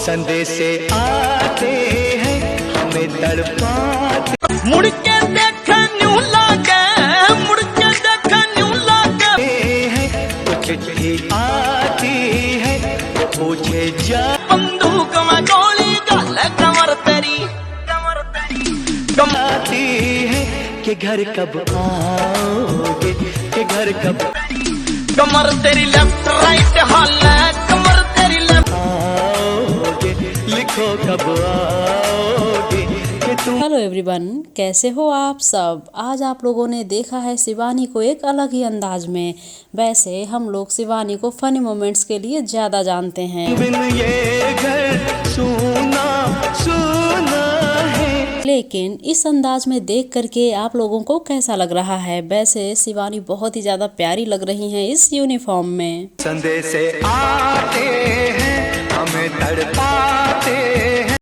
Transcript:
संदेशे आते हैं हमें तड़पाते। मुड़ के देखा न्यू लागे, मुड़ के देखा न्यू लागे हैं तो चिट्ठी आती है तो पूछे जा बंदूक में गोली डाल कमर तेरी आती है कि घर कब आओगे, कि घर कब कमर तेरी लेफ्ट राइट हाल कमर तेरी लेफ्ट आओगे, लिखो कब आओगे कि तुम। हेलो एवरीवन, कैसे हो आप सब। आज आप लोगों ने देखा है शिवानी को एक अलग ही अंदाज में। वैसे हम लोग शिवानी को फनी मोमेंट्स के लिए ज़्यादा जानते हैं, बिन ये घर सुना सुना है। लेकिन इस अंदाज में देख करके आप लोगों को कैसा लग रहा है। वैसे शिवानी बहुत ही ज़्यादा प्यारी लग रही हैं इस यूनिफॉर्म में। संदेशे आते हैं हमें तड़पाते